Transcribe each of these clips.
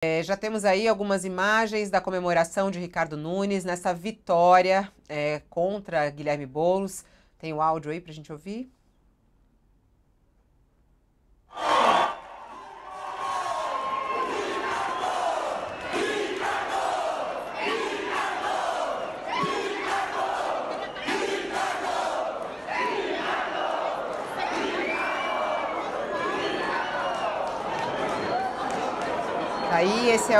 Já temos aí algumas imagens da comemoração de Ricardo Nunes nessa vitória contra Guilherme Boulos. Tem o áudio aí para a gente ouvir? Aí esse é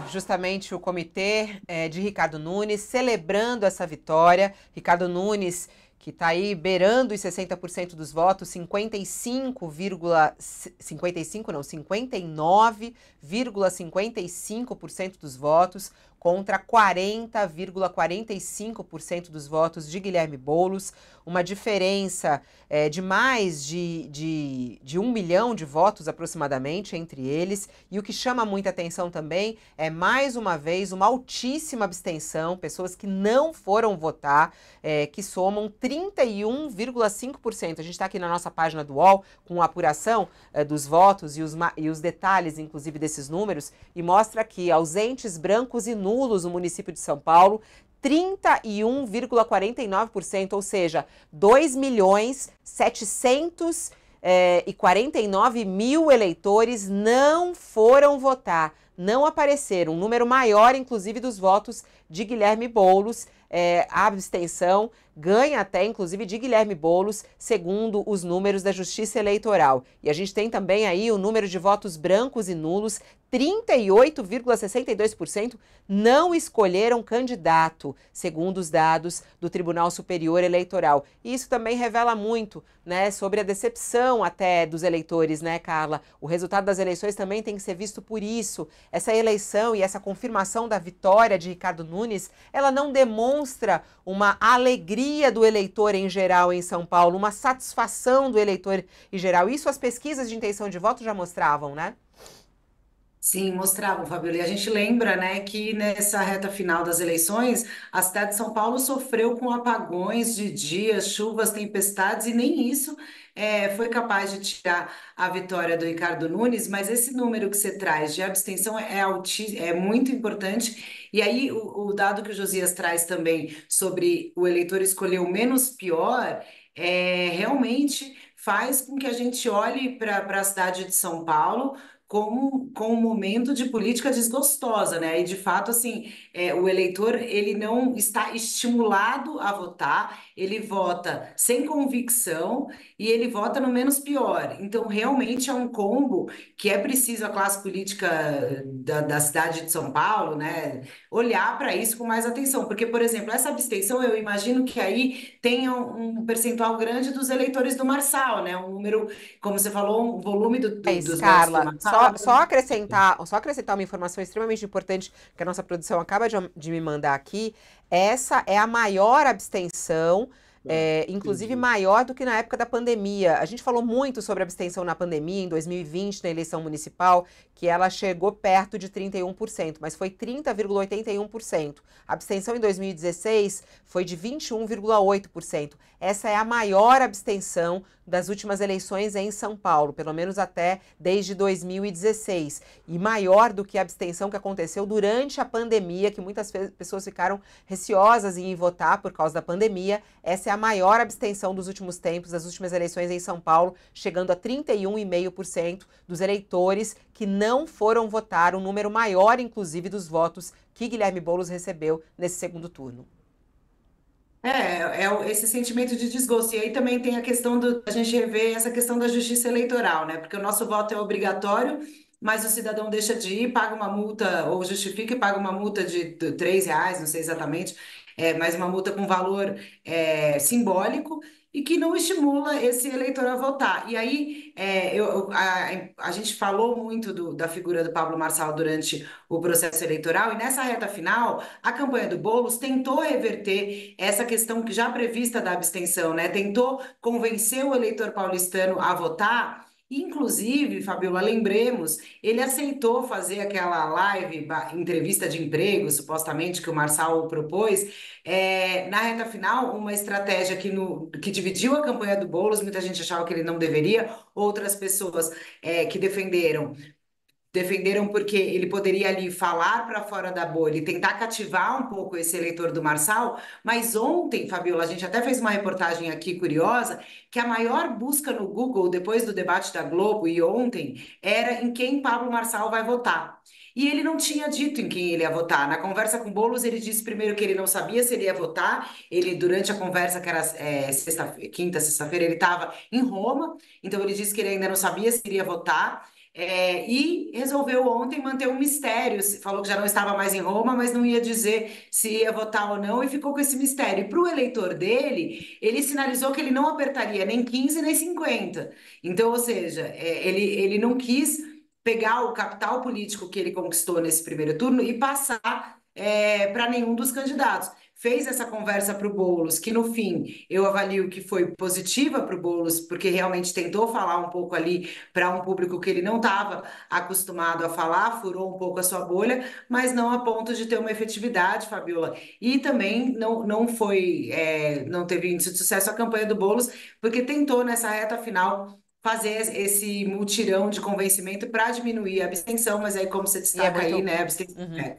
justamente o comitê de Ricardo Nunes celebrando essa vitória. Ricardo Nunes, que está aí beirando os 60% dos votos, 59,55% dos votos, contra 40,45% dos votos de Guilherme Boulos, uma diferença de mais de 1 milhão de votos aproximadamente entre eles. E o que chama muita atenção também é, mais uma vez, uma altíssima abstenção, pessoas que não foram votar, que somam 31,5%. A gente está aqui na nossa página do UOL com a apuração dos votos e os detalhes, inclusive, desses números, e mostra aqui ausentes, brancos e nulos no município de São Paulo, 31,49%, ou seja, 2.749.000 eleitores não foram votar, não apareceram. Um número maior, inclusive, dos votos de Guilherme Boulos. A abstenção ganha até, inclusive, de Guilherme Boulos, segundo os números da Justiça Eleitoral. E a gente tem também aí o número de votos brancos e nulos, 38,62% não escolheram candidato, segundo os dados do Tribunal Superior Eleitoral. E isso também revela muito, né, sobre a decepção até dos eleitores, né, Carla? O resultado das eleições também tem que ser visto por isso. Essa eleição e essa confirmação da vitória de Ricardo Nunes, ela não demonstra uma alegria do eleitor em geral em São Paulo, uma satisfação do eleitor em geral. Isso as pesquisas de intenção de voto já mostravam, né? Sim, mostravam, Fabiola. E a gente lembra, né, que nessa reta final das eleições, a cidade de São Paulo sofreu com apagões de dias, chuvas, tempestades, e nem isso foi capaz de tirar a vitória do Ricardo Nunes. Mas esse número que você traz de abstenção é muito importante. E aí, o dado que o Josias traz também sobre o eleitor escolher o menos pior, realmente faz com que a gente olhe para a cidade de São Paulo com um momento de política desgostosa, né? E de fato, assim, o eleitor ele não está estimulado a votar, ele vota sem convicção e ele vota no menos pior. Então, realmente é um combo que é preciso a classe política da cidade de São Paulo, né, olhar para isso com mais atenção. Porque, por exemplo, essa abstenção, eu imagino que aí tenha um percentual grande dos eleitores do Marçal, né? Um número, como você falou, um volume Mas, dos votos do Carla, Marçal. só acrescentar uma informação extremamente importante que a nossa produção acaba de me mandar aqui. Essa é a maior abstenção, inclusive Entendi. maior do que na época da pandemia. A gente falou muito sobre abstenção na pandemia, em 2020, na eleição municipal, que ela chegou perto de 31%, mas foi 30,81%. A abstenção em 2016 foi de 21,8%. Essa é a maior abstenção das últimas eleições em São Paulo, pelo menos até desde 2016, e maior do que a abstenção que aconteceu durante a pandemia, que muitas pessoas ficaram receosas em ir votar por causa da pandemia. Essa é a maior abstenção dos últimos tempos, das últimas eleições em São Paulo, chegando a 31,5% dos eleitores que não foram votar, um número maior, inclusive, dos votos que Guilherme Boulos recebeu nesse segundo turno. Esse sentimento de desgosto. E aí também tem a questão a gente rever essa questão da justiça eleitoral, né? Porque o nosso voto é obrigatório, mas o cidadão deixa de ir, paga uma multa, ou justifica e paga uma multa de R$ 3, não sei exatamente, mas uma multa com valor simbólico e que não estimula esse eleitor a votar. E aí a gente falou muito da figura do Pablo Marçal durante o processo eleitoral, e nessa reta final, a campanha do Boulos tentou reverter essa questão que já prevista da abstenção, né? Tentou convencer o eleitor paulistano a votar. Inclusive, Fabiola, lembremos, ele aceitou fazer aquela live, entrevista de emprego, supostamente, que o Marçal propôs, na reta final, uma estratégia que dividiu a campanha do Boulos. Muita gente achava que ele não deveria, outras pessoas que defenderam defenderam porque ele poderia ali falar para fora da bolha e tentar cativar um pouco esse eleitor do Marçal, mas ontem, Fabiola, a gente até fez uma reportagem aqui curiosa, que a maior busca no Google depois do debate da Globo e ontem era em quem Pablo Marçal vai votar. E ele não tinha dito em quem ele ia votar. Na conversa com Boulos, ele disse primeiro que ele não sabia se ele ia votar. Ele, durante a conversa, que era quinta, sexta-feira, ele estava em Roma, então ele disse que ele ainda não sabia se iria votar. E resolveu ontem manter um mistério. Falou que já não estava mais em Roma, mas não ia dizer se ia votar ou não, e ficou com esse mistério. Para o eleitor dele, ele sinalizou que ele não apertaria nem 15 nem 50. Então, ou seja, ele não quis pegar o capital político que ele conquistou nesse primeiro turno e passar para nenhum dos candidatos. Fez essa conversa para o Boulos, que no fim eu avalio que foi positiva para o Boulos, porque realmente tentou falar um pouco ali para um público que ele não estava acostumado a falar, furou um pouco a sua bolha, mas não a ponto de ter uma efetividade, Fabiola. E também não foi, não teve índice de sucesso a campanha do Boulos, porque tentou nessa reta final fazer esse mutirão de convencimento para diminuir a abstenção, mas aí, como você E é destaca aí, muito. né, a abstenção Uhum.